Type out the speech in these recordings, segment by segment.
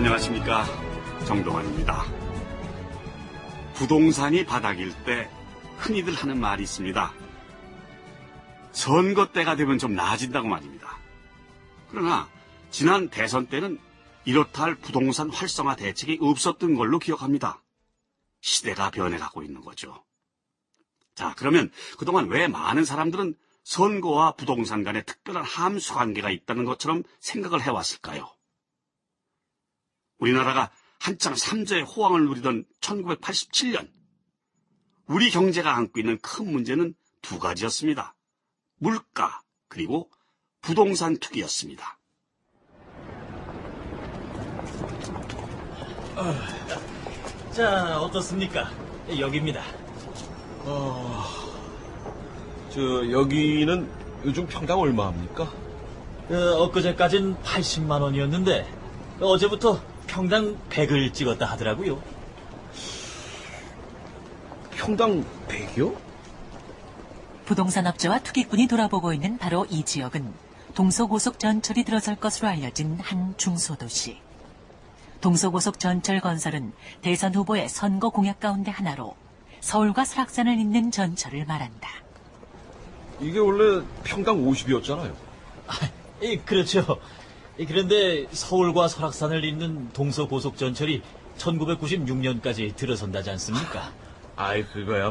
안녕하십니까, 정동환입니다. 부동산이 바닥일 때 흔히들 하는 말이 있습니다. 선거 때가 되면 좀 나아진다고 말입니다. 그러나 지난 대선 때는 이렇다 할 부동산 활성화 대책이 없었던 걸로 기억합니다. 시대가 변해가고 있는 거죠. 자, 그러면 그동안 왜 많은 사람들은 선거와 부동산 간에 특별한 함수 관계가 있다는 것처럼 생각을 해왔을까요? 우리나라가 한창 삼조의 호황을 누리던 1987년, 우리 경제가 안고 있는 큰 문제는 두 가지였습니다. 물가, 그리고 부동산 투기였습니다. 자, 어떻습니까? 여기입니다. 여기는 요즘 평당 얼마입니까? 엊그제까진 80만 원이었는데 어제부터 평당 100을 찍었다 하더라고요. 평당 100이요? 부동산 업자와 투기꾼이 돌아보고 있는 바로 이 지역은 동서고속 전철이 들어설 것으로 알려진 한 중소도시. 동서고속 전철 건설은 대선 후보의 선거 공약 가운데 하나로 서울과 설악산을 잇는 전철을 말한다. 이게 원래 평당 50이었잖아요. 그렇죠. 그런데 서울과 설악산을 잇는 동서고속전철이 1996년까지 들어선다지 않습니까? 그거야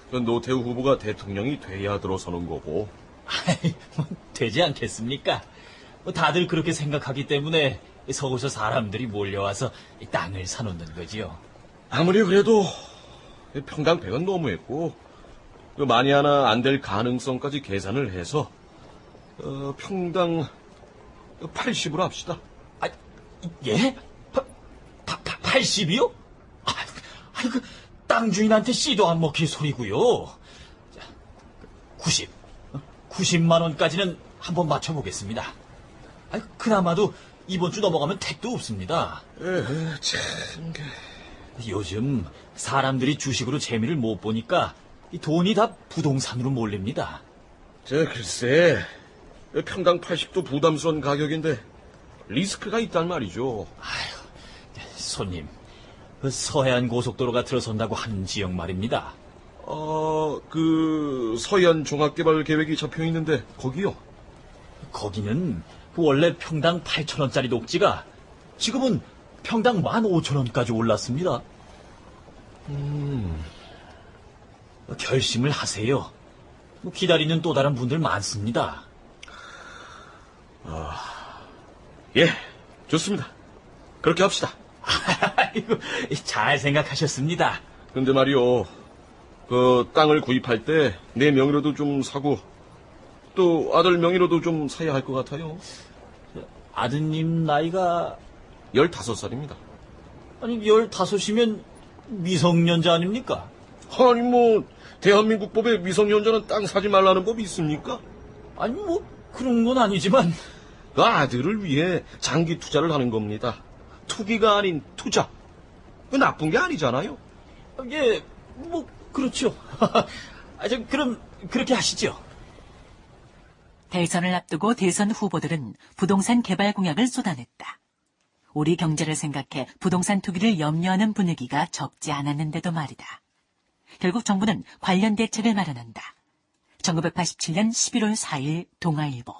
그 노태우 후보가 대통령이 돼야 들어서는 거고. 되지 않겠습니까? 다들 그렇게 생각하기 때문에 서구서 사람들이 몰려와서 땅을 사놓는 거지요. 아무리 그래도 평당 100은 너무했고, 만이 하나 안 될 가능성까지 계산을 해서 평당 80으로 합시다. 예? 80이요? 땅 주인한테 씨도 안 먹힐 소리고요. 자, 90만 원까지는 한번 맞춰보겠습니다. 그나마도 이번 주 넘어가면 택도 없습니다. 참. 요즘 사람들이 주식으로 재미를 못 보니까 이 돈이 다 부동산으로 몰립니다. 글쎄, 평당 80도 부담스러운 가격인데 리스크가 있단 말이죠. 손님, 서해안 고속도로가 들어선다고 하는 지역 말입니다. 서해안 종합개발 계획이 잡혀 있는데 거기요? 거기는 원래 평당 8,000원짜리 녹지가 지금은 평당 15,000원까지 올랐습니다. 결심을 하세요. 기다리는 또 다른 분들 많습니다. 예, 좋습니다. 그렇게 합시다. 아이고, 잘 생각하셨습니다. 근데 말이요, 땅을 구입할 때 내 명의로도 좀 사고 또 아들 명의로도 좀 사야 할 것 같아요. 아드님 나이가 15살입니다. 아니 15이면 미성년자 아닙니까? 대한민국 법에 미성년자는 땅 사지 말라는 법이 있습니까? 아니 그런 건 아니지만 그 아들을 위해 장기 투자를 하는 겁니다. 투기가 아닌 투자. 나쁜 게 아니잖아요. 예, 그렇죠. 그럼 그렇게 하시죠. 대선을 앞두고 대선 후보들은 부동산 개발 공약을 쏟아냈다. 우리 경제를 생각해 부동산 투기를 염려하는 분위기가 적지 않았는데도 말이다. 결국 정부는 관련 대책을 마련한다. 1987년 11월 4일 동아일보.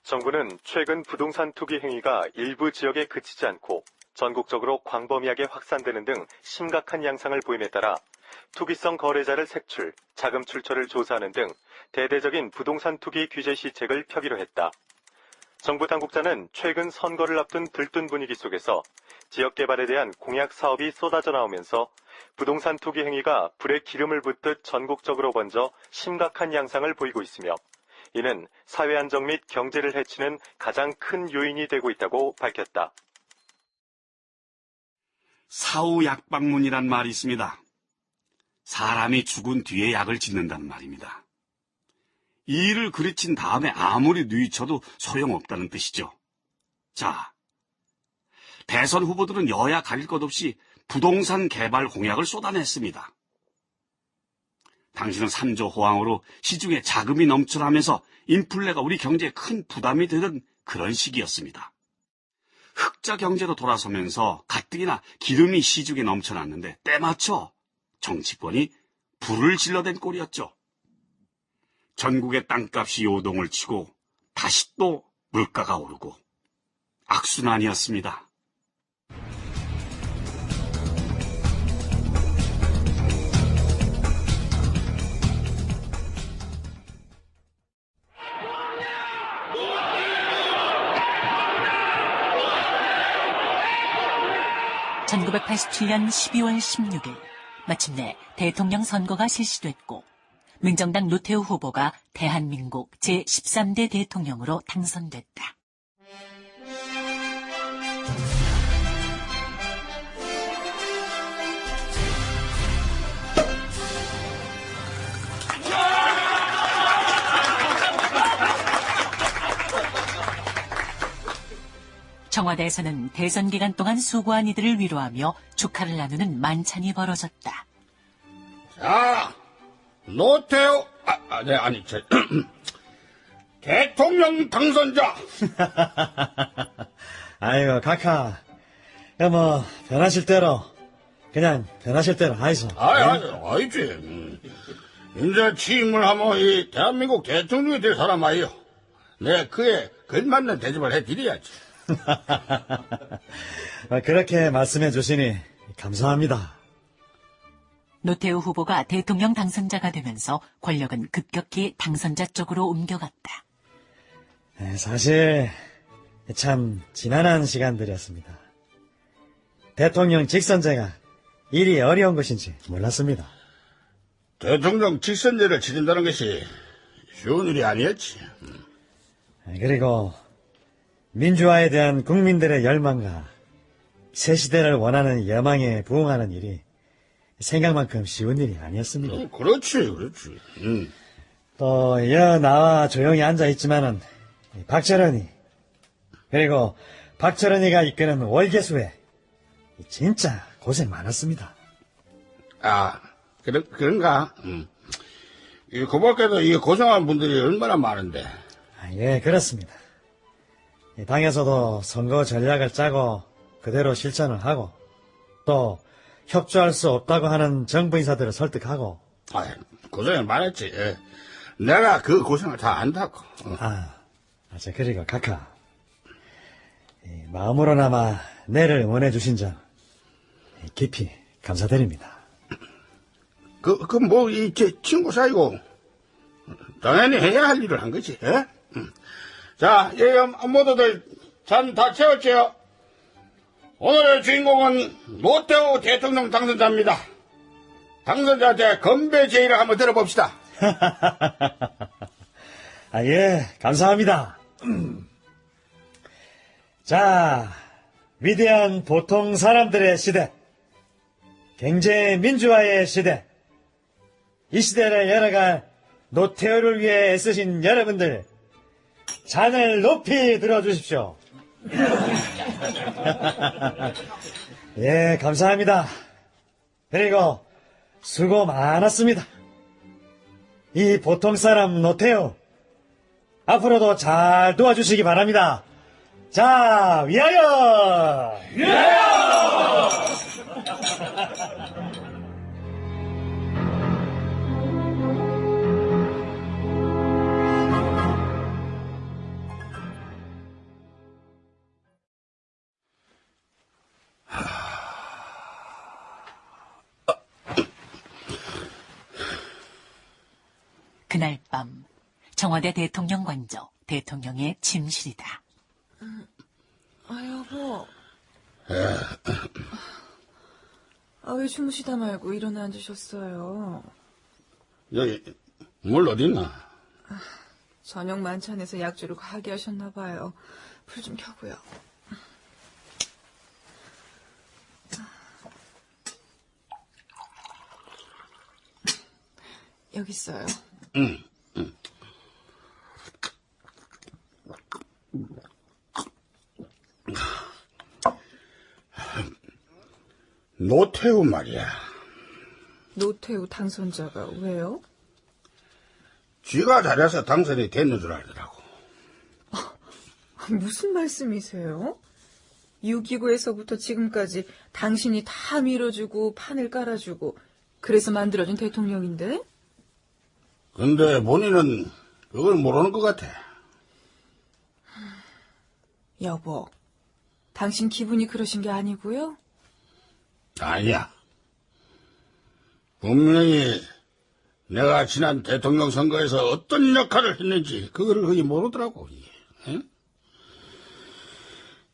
정부는 최근 부동산 투기 행위가 일부 지역에 그치지 않고 전국적으로 광범위하게 확산되는 등 심각한 양상을 보임에 따라 투기성 거래자를 색출, 자금 출처를 조사하는 등 대대적인 부동산 투기 규제 시책을 펴기로 했다. 정부 당국자는 최근 선거를 앞둔 들뜬 분위기 속에서 지역 개발에 대한 공약 사업이 쏟아져 나오면서 부동산 투기 행위가 불에 기름을 붓듯 전국적으로 번져 심각한 양상을 보이고 있으며 이는 사회 안정 및 경제를 해치는 가장 큰 요인이 되고 있다고 밝혔다. 사후약방문이란 말이 있습니다. 사람이 죽은 뒤에 약을 짓는다는 말입니다. 이 일을 그르친 다음에 아무리 누이쳐도 소용없다는 뜻이죠. 자, 대선 후보들은 여야 가릴 것 없이 부동산 개발 공약을 쏟아냈습니다. 당신은 3조 호황으로 시중에 자금이 넘쳐나면서 인플레가 우리 경제에 큰 부담이 되던 그런 시기였습니다. 흑자 경제로 돌아서면서 가뜩이나 기름이 시중에 넘쳐났는데 때맞춰 정치권이 불을 질러댄 꼴이었죠. 전국의 땅값이 요동을 치고 다시 또 물가가 오르고 악순환이었습니다. (1987년 12월 16일) 마침내 대통령 선거가 실시됐고 민정당 노태우 후보가 대한민국 제13대 대통령으로 당선됐다. 청와대에서는 대선 기간 동안 수고한 이들을 위로하며 축하를 나누는 만찬이 벌어졌다. 자, 노태우, 대통령 당선자. 아이고, 카카. 변하실 대로, 그냥 변하실 대로 하이소. 아이지. 이제 취임을 하면 이 대한민국 대통령이 될 사람 아이요. 내 그에 걸맞는 대접을 해드려야지. 그렇게 말씀해 주시니 감사합니다. 노태우 후보가 대통령 당선자가 되면서 권력은 급격히 당선자 쪽으로 옮겨갔다. 사실 참 지난한 시간들이었습니다. 대통령 직선제가 일이 어려운 것인지 몰랐습니다. 대통령 직선제를 지진다는 것이 쉬운 일이 아니었지. 그리고 민주화에 대한 국민들의 열망과 새 시대를 원하는 여망에 부응하는 일이 생각만큼 쉬운 일이 아니었습니다. 그렇지. 또 나와 조용히 앉아있지만은 박철원이 그리고 박철원이가 이끄는 월계수회 진짜 고생 많았습니다. 그런가? 그 밖에도 이 고생한 분들이 얼마나 많은데. 예, 그렇습니다. 당에서도 선거 전략을 짜고 그대로 실천을 하고 또 협조할 수 없다고 하는 정부 인사들을 설득하고. 고생을 많았지. 내가 그 고생을 다 안다고. 그리고 카카. 마음으로나마 내를 응원해 주신 점 깊이 감사드립니다. 제 친구 사이고 당연히 해야 할 일을 한 거지. 자, 모두들 잔 다 채웠지요? 오늘의 주인공은 노태우 대통령 당선자입니다. 당선자한테 건배 제의를 한번 들어봅시다. 예, 감사합니다. 자, 위대한 보통 사람들의 시대, 경제 민주화의 시대, 이 시대를 열어갈 노태우를 위해 애쓰신 여러분들, 잔을 높이 들어주십시오. 예, 감사합니다. 그리고 수고 많았습니다. 이 보통 사람 노태우, 앞으로도 잘 도와주시기 바랍니다. 자, 위하여! 위하여! 그날 밤 청와대 대통령 관저 대통령의 침실이다. 여보. 왜 주무시다 말고 일어나 앉으셨어요? 여기 물 어딨나? 저녁 만찬에서 약주를 과하게 하셨나 봐요. 불 좀 켜고요. 여기 있어요. 노태우 말이야. 노태우 당선자가 왜요? 쥐가 잘해서 당선이 됐는 줄 알더라고. 무슨 말씀이세요? 6.29에서부터 지금까지 당신이 다 밀어주고 판을 깔아주고 그래서 만들어진 대통령인데? 근데 본인은 그걸 모르는 것 같아. 여보, 당신 기분이 그러신 게 아니고요? 아니야. 분명히 내가 지난 대통령 선거에서 어떤 역할을 했는지 그거를 거의 모르더라고. 이게. 응?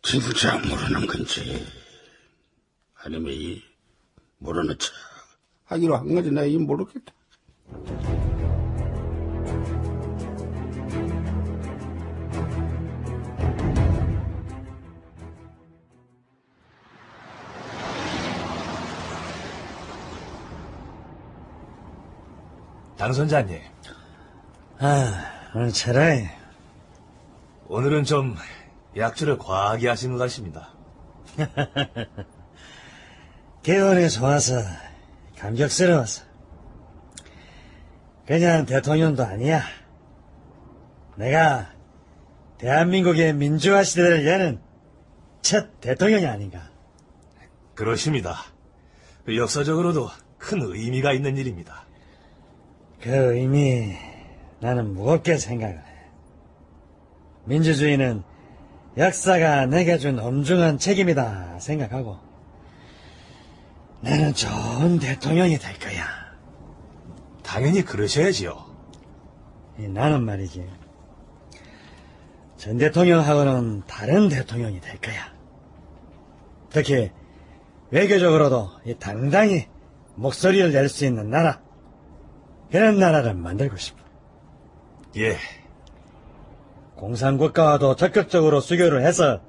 진짜 모르는 건지 아니면 이 모르는 척 하기로 한 건지 내가 이 모르겠다. 당선자님, 오늘 차라리 오늘은 좀 약주를 과하게 하신 것 같습니다. 기분이 좋아서 감격스러워서. 그냥 대통령도 아니야. 내가 대한민국의 민주화 시대를 여는 첫 대통령이 아닌가. 그렇습니다. 역사적으로도 큰 의미가 있는 일입니다. 그 의미 나는 무겁게 생각을 해. 민주주의는 역사가 내게 준 엄중한 책임이다 생각하고 나는 좋은 대통령이 될 거야. 당연히 그러셔야지요. 나는 말이지. 전 대통령하고는 다른 대통령이 될 거야. 특히 외교적으로도 당당히 목소리를 낼 수 있는 나라. 그런 나라를 만들고 싶어. 예, 공산국가와도 적극적으로 수교를 해서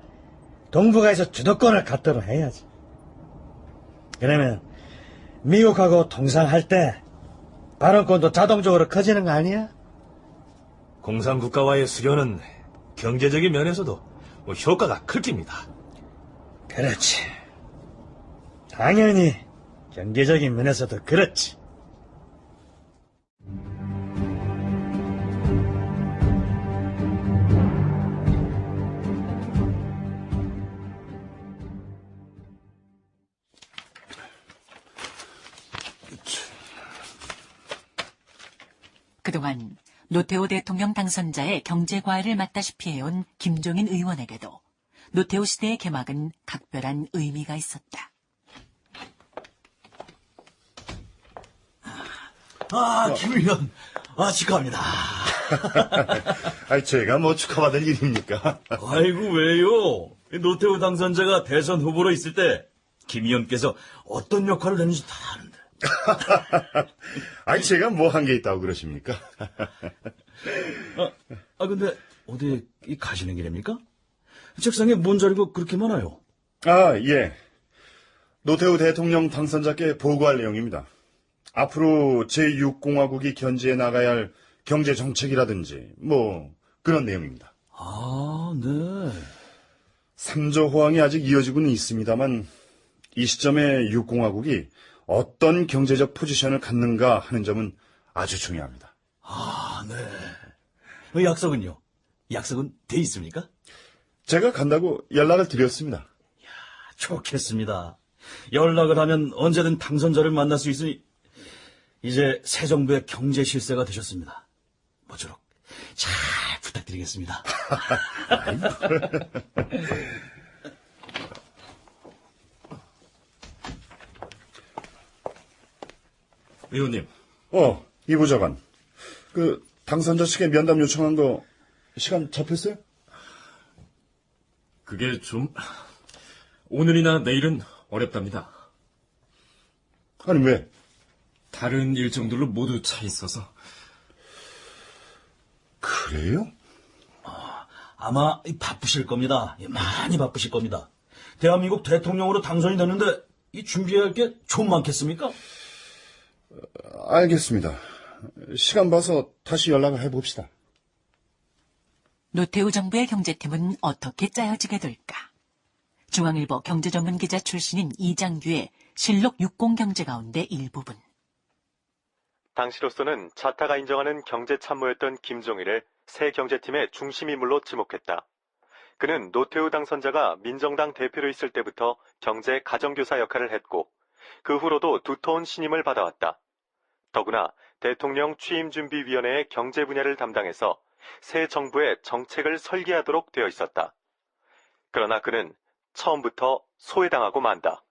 동북아에서 주도권을 갖도록 해야지. 그러면 미국하고 통상할 때 발언권도 자동적으로 커지는 거 아니야? 공산국가와의 수교는 경제적인 면에서도 효과가 클 깁니다. 그렇지. 당연히 경제적인 면에서도 그렇지. 그동안 노태우 대통령 당선자의 경제 과외를 맡다시피 해온 김종인 의원에게도 노태우 시대의 개막은 각별한 의미가 있었다. 김 의원, 축하합니다. 제가 뭐 축하받을 일입니까? 아이고, 왜요? 노태우 당선자가 대선 후보로 있을 때 김 의원께서 어떤 역할을 했는지 다 아는데. 제가 뭐 한 게 있다고 그러십니까? 근데 어디 가시는 길입니까? 책상에 뭔 자리가 그렇게 많아요? 예. 노태우 대통령 당선자께 보고할 내용입니다. 앞으로 제6공화국이 견지해 나가야 할 경제 정책이라든지 뭐 그런 내용입니다. 네. 3조 호황이 아직 이어지고는 있습니다만 이 시점에 6공화국이 어떤 경제적 포지션을 갖는가 하는 점은 아주 중요합니다. 네. 약속은요? 약속은 돼 있습니까? 제가 간다고 연락을 드렸습니다. 좋겠습니다. 연락을 하면 언제든 당선자를 만날 수 있으니 이제 새 정부의 경제 실세가 되셨습니다. 모쪼록 잘 부탁드리겠습니다. 의원님. 이 부장관. 당선자 측에 면담 요청한 거 시간 잡혔어요? 그게 좀 오늘이나 내일은 어렵답니다. 아니 왜? 다른 일정들로 모두 차 있어서. 그래요? 아마 바쁘실 겁니다. 많이 바쁘실 겁니다. 대한민국 대통령으로 당선이 됐는데 이 준비해야 할 게 좀 많겠습니까? 알겠습니다. 시간 봐서 다시 연락을 해봅시다. 노태우 정부의 경제팀은 어떻게 짜여지게 될까? 중앙일보 경제전문기자 출신인 이장규의 실록 60 경제 가운데 일부분. 당시로서는 자타가 인정하는 경제 참모였던 김종일을 새 경제팀의 중심 인물로 지목했다. 그는 노태우 당선자가 민정당 대표로 있을 때부터 경제 가정교사 역할을 했고 그 후로도 두터운 신임을 받아왔다. 더구나 대통령 취임준비위원회의 경제 분야를 담당해서 새 정부의 정책을 설계하도록 되어 있었다. 그러나 그는 처음부터 소외당하고 만다.